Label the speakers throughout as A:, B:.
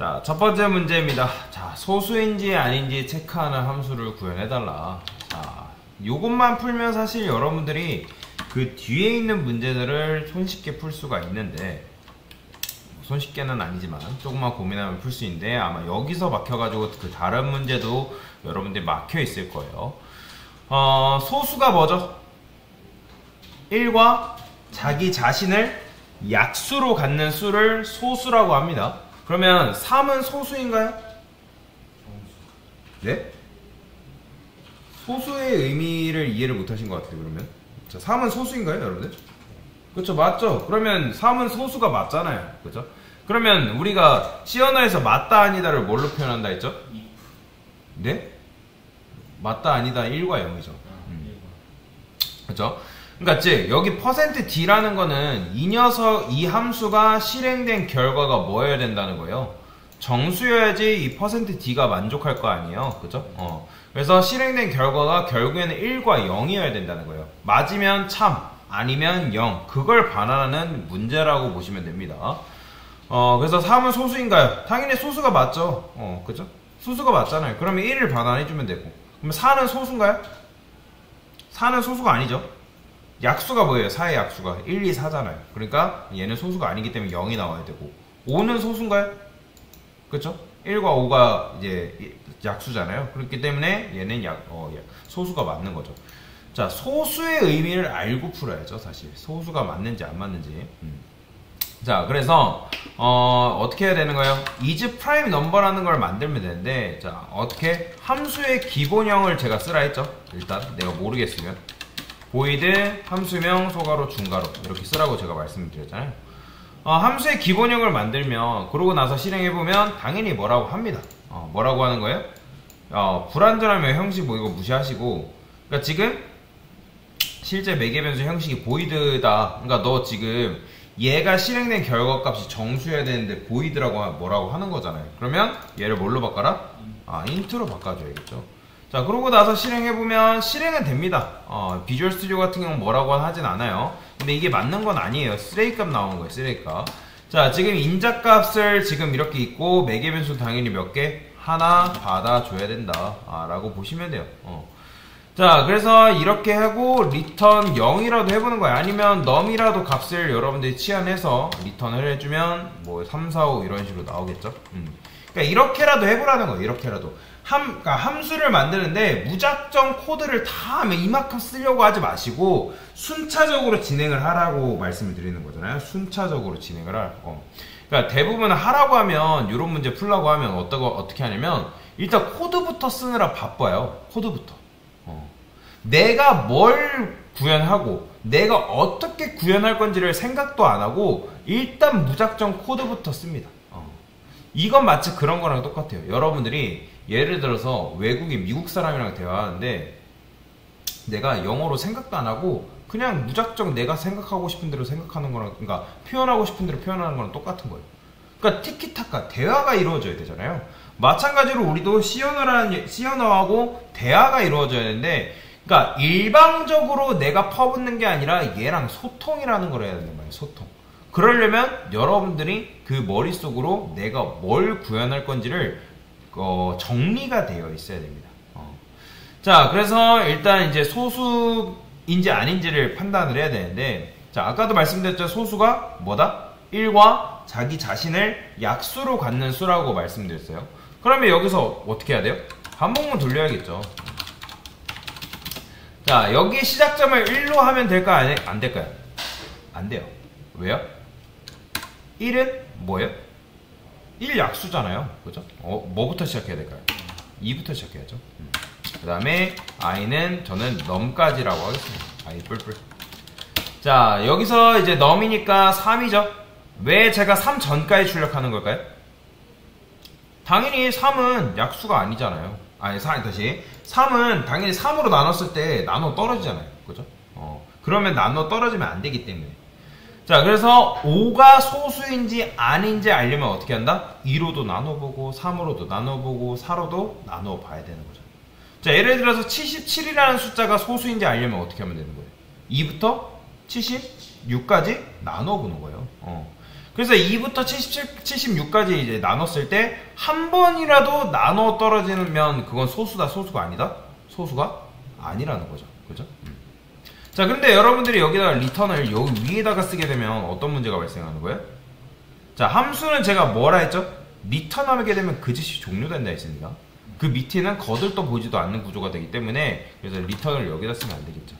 A: 자, 첫 번째 문제입니다. 자, 소수인지 아닌지 체크하는 함수를 구현해달라. 자, 요것만 풀면 사실 여러분들이 그 뒤에 있는 문제들을 손쉽게 풀 수가 있는데, 손쉽게는 아니지만 조금만 고민하면 풀 수 있는데, 아마 여기서 막혀가지고 그 다른 문제도 여러분들이 막혀 있을 거예요. 소수가 뭐죠? 1과 자기 자신을 약수로 갖는 수를 소수라고 합니다. 그러면 3은 소수인가요? 네? 소수의 의미를 이해를 못하신 것 같아요. 그러면 자, 3은 소수인가요, 여러분들? 그렇죠, 맞죠? 그러면 3은 소수가 맞잖아요, 그렇죠? 그러면 우리가 C 언어에서 맞다 아니다를 뭘로 표현한다 했죠? 네? 맞다 아니다 1과 0이죠. 그렇죠? 그러니까 즉 여기 %d라는 거는 이 함수가 실행된 결과가 뭐여야 된다는 거예요? 정수여야지 이 %d가 만족할 거 아니에요, 그죠? 그래서 실행된 결과가 결국에는 1과 0이어야 된다는 거예요. 맞으면 참, 아니면 0, 그걸 반환하는 문제라고 보시면 됩니다. 그래서 3은 소수인가요? 당연히 소수가 맞죠. 그죠? 소수가 맞잖아요. 그러면 1을 반환해주면 되고. 그럼 4는 소수인가요? 4는 소수가 아니죠. 약수가 뭐예요? 4의 약수가 1, 2, 4잖아요. 그러니까 얘는 소수가 아니기 때문에 0이 나와야 되고. 5는 소수인가요? 그렇죠? 1과 5가 이제 약수잖아요. 그렇기 때문에 얘는 소수가 맞는 거죠. 자, 소수의 의미를 알고 풀어야죠, 사실. 소수가 맞는지 안 맞는지. 자, 그래서 어떻게 해야 되는 거예요? is prime number라는 걸 만들면 되는데, 자, 어떻게 함수의 기본형을 제가 쓰라 했죠? 일단 내가 모르겠으면 void 함수명 소가로 중가로 이렇게 쓰라고 제가 말씀드렸잖아요. 함수의 기본형을 만들면 그러고 나서 실행해보면 당연히 뭐라고 합니다. 뭐라고 하는 거예요? 불완전하면 형식 뭐 이거 무시하시고, 그러니까 지금 실제 매개변수 형식이 void다. 그러니까 너 지금 얘가 실행된 결과값이 정수여야 되는데 void라고 뭐라고 하는 거잖아요. 그러면 얘를 뭘로 바꿔라? int로 바꿔줘야겠죠. 자, 그러고 나서 실행해보면 실행은 됩니다. 비주얼 스튜디오 같은 경우는 뭐라고 하진 않아요. 근데 이게 맞는 건 아니에요. 쓰레기값 나오는 거예요, 쓰레기값. 자, 지금 인자값을 지금 이렇게 있고 매개변수 당연히 몇 개? 하나 받아줘야 된다 라고 보시면 돼요. 자, 그래서 이렇게 하고 리턴 0이라도 해보는 거예요. 아니면 num이라도 값을 여러분들이 치환해서 리턴을 해주면 뭐 3, 4, 5 이런 식으로 나오겠죠. 그러니까 이렇게라도 해보라는 거예요. 이렇게라도. 그러니까 함수를 만드는데 무작정 코드를 다 이만큼 쓰려고 하지 마시고 순차적으로 진행을 하라고 말씀을 드리는 거잖아요. 순차적으로 진행을 하라고. 그러니까 대부분 하라고 하면, 이런 문제 풀라고 하면 어떻게 하냐면 일단 코드부터 쓰느라 바빠요. 코드부터. 내가 뭘 구현하고 내가 어떻게 구현할 건지를 생각도 안 하고 일단 무작정 코드부터 씁니다. 이건 마치 그런 거랑 똑같아요. 여러분들이 예를 들어서 외국인 미국 사람이랑 대화하는데 내가 영어로 생각도 안 하고 그냥 무작정 내가 생각하고 싶은 대로 생각하는 거랑, 그러니까 표현하고 싶은 대로 표현하는 거랑 똑같은 거예요. 그러니까 티키타카 대화가 이루어져야 되잖아요. 마찬가지로 우리도 C언어하고 대화가 이루어져야 되는데, 그러니까 일방적으로 내가 퍼붓는 게 아니라 얘랑 소통이라는 걸 해야 된단 말이에요. 소통. 그러려면 여러분들이 그 머릿속으로 내가 뭘 구현할 건지를 정리가 되어 있어야 됩니다. 자, 그래서 일단 이제 소수인지 아닌지를 판단을 해야 되는데, 자, 아까도 말씀드렸죠. 소수가 뭐다? 1과 자기 자신을 약수로 갖는 수라고 말씀드렸어요. 그러면 여기서 어떻게 해야 돼요? 반복문 돌려야겠죠. 자, 여기 시작점을 1로 하면 될까요? 안 될까요? 안 돼요. 왜요? 1은 뭐예요? 1 약수잖아요. 그죠? 뭐부터 시작해야 될까요? 2부터 시작해야죠. 그 다음에 i는 저는 num까지라고 하겠습니다. i 뿔뿔. 자, 여기서 이제 num이니까 3이죠. 왜 제가 3 전까지 출력하는 걸까요? 당연히 3은 약수가 아니잖아요. 다시 3은 당연히 3으로 나눴을 때 나눠 떨어지잖아요. 그죠? 그러면 나눠 떨어지면 안 되기 때문에. 자, 그래서 5가 소수인지 아닌지 알려면 어떻게 한다? 2로도 나눠보고 3으로도 나눠보고 4로도 나눠봐야 되는 거죠. 자, 예를 들어서 77이라는 숫자가 소수인지 알려면 어떻게 하면 되는 거예요? 2부터 76까지 나눠보는 거예요. 그래서 2부터 76까지 이제 나눴을 때 한 번이라도 나눠 떨어지면 그건 소수다, 소수가 아니다? 소수가 아니라는 거죠. 그죠? 자, 근데 여러분들이 여기다가 리턴을 여기 위에다가 쓰게 되면 어떤 문제가 발생하는 거예요? 자, 함수는 제가 뭐라 했죠? 리턴하게 되면 그 짓이 종료된다 했습니다. 그 밑에는 거들떠 보지도 않는 구조가 되기 때문에 그래서 리턴을 여기다 쓰면 안 되겠죠.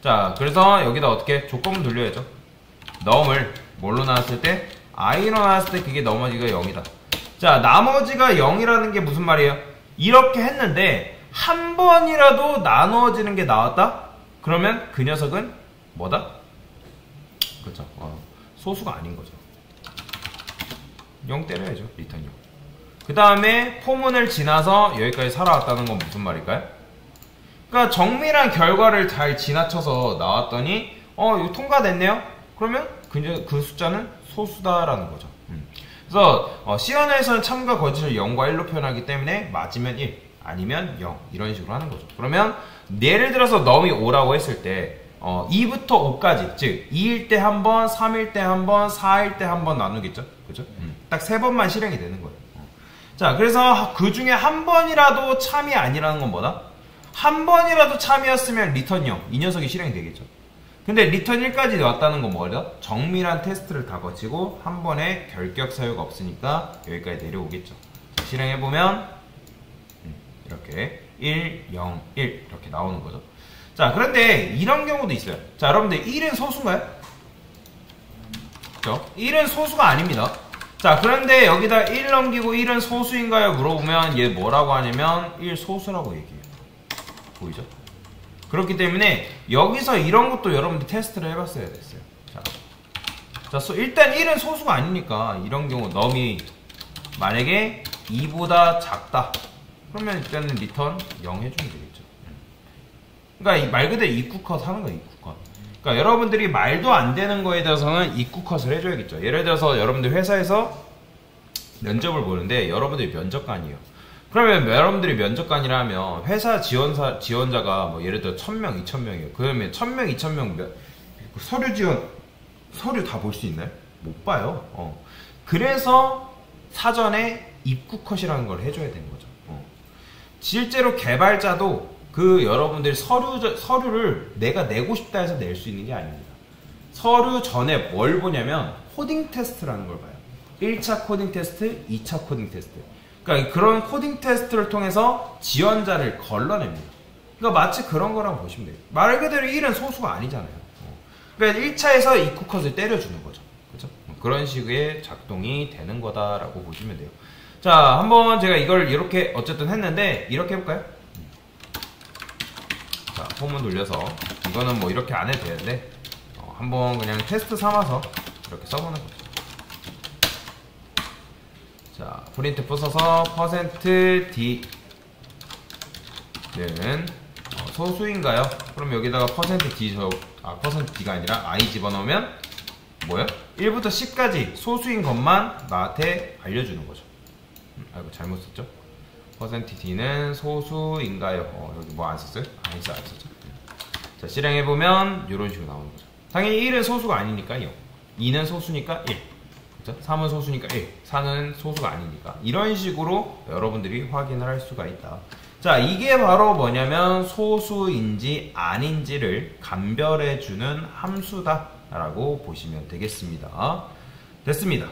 A: 자, 그래서 여기다 어떻게 조건을 돌려야죠. 넘을 뭘로 나왔을 때? i로 나왔을 때 그게 나머지가 0이다. 자, 나머지가 0이라는 게 무슨 말이에요? 이렇게 했는데 한 번이라도 나누어지는 게 나왔다? 그러면 그 녀석은 뭐다? 그렇죠. 소수가 아닌 거죠. 0 때려야죠. 리턴 0. 그 다음에 포문을 지나서 여기까지 살아왔다는 건 무슨 말일까요? 그러니까 정밀한 결과를 잘 지나쳐서 나왔더니 이거 통과됐네요? 그러면 그 숫자는 소수다라는 거죠. 그래서 C언어에서는 참과 거짓을 0과 1로 표현하기 때문에 맞으면 1, 아니면 0 이런 식으로 하는 거죠. 그러면 예를 들어서 넘이 5라고 했을 때 2부터 5까지, 즉 2일 때 한 번, 3일 때 한 번, 4일 때 한 번 나누겠죠? 그죠? 딱 3번만 실행이 되는 거예요. 자, 그래서 그 중에 한 번이라도 참이 아니라는 건 뭐다? 한 번이라도 참이었으면 리턴 0, 이 녀석이 실행이 되겠죠. 근데 리턴 1까지 왔다는 건 뭐다? 정밀한 테스트를 다 거치고 한 번에 결격 사유가 없으니까 여기까지 내려오겠죠. 자, 실행해보면 이렇게 1, 0, 1 이렇게 나오는 거죠. 자, 그런데 이런 경우도 있어요. 자, 여러분들 1은 소수인가요? 그렇죠? 1은 소수가 아닙니다. 자, 그런데 여기다 1 넘기고 1은 소수인가요? 물어보면 얘 뭐라고 하냐면 1 소수라고 얘기해요. 보이죠? 그렇기 때문에 여기서 이런 것도 여러분들 테스트를 해봤어야 됐어요. 자, 일단 1은 소수가 아니니까 이런 경우 넘이 만약에 2보다 작다. 그러면 일단은 리턴 0 해주면 되겠죠. 그러니까 말 그대로 입구컷 하는 거예요. 입구컷. 그러니까 여러분들이 말도 안 되는 거에 대해서는 입구컷을 해줘야겠죠. 예를 들어서 여러분들 회사에서 면접을 보는데 여러분들이 면접관이에요. 그러면 여러분들이 면접관이라면 회사 지원자가 뭐 예를 들어 1000명, 2000명이에요. 그러면 1000명, 2000명 서류 지원, 서류 다 볼 수 있나요? 못 봐요. 그래서 사전에 입구컷이라는 걸 해줘야 되는 거죠. 실제로 개발자도 그 여러분들이 서류를 내가 내고 싶다 해서 낼 수 있는 게 아닙니다. 서류 전에 뭘 보냐면 코딩 테스트라는 걸 봐요. 1차 코딩 테스트, 2차 코딩 테스트. 그러니까 그런 코딩 테스트를 통해서 지원자를 걸러냅니다. 그러니까 마치 그런 거라고 보시면 돼요. 말 그대로 1은 소수가 아니잖아요. 그러니까 1차에서 입구컷을 때려주는 거죠. 그렇죠? 그런 식의 작동이 되는 거다라고 보시면 돼요. 자, 한번 제가 이걸 이렇게 어쨌든 했는데 이렇게 해볼까요? 자, 포문 돌려서 이거는 뭐 이렇게 안 해도 되는데 한번 그냥 테스트 삼아서 이렇게 써보는 거죠. 자, 프린트 부숴서 %d는 소수인가요? 그럼 여기다가 %d가 아니라 i 집어넣으면 뭐예요? 1부터 10까지 소수인 것만 나한테 알려주는 거죠. 아이고 잘못 썼죠? %d는 소수인가요? 여기 뭐 안 썼어요? 안 썼죠? 자, 실행해보면 이런 식으로 나오는 거죠. 당연히 1은 소수가 아니니까 0, 2는 소수니까 1, 3은 소수니까 1, 4는 소수가 아니니까 이런 식으로 여러분들이 확인을 할 수가 있다. 자, 이게 바로 뭐냐면 소수인지 아닌지를 감별해주는 함수다 라고 보시면 되겠습니다. 됐습니다.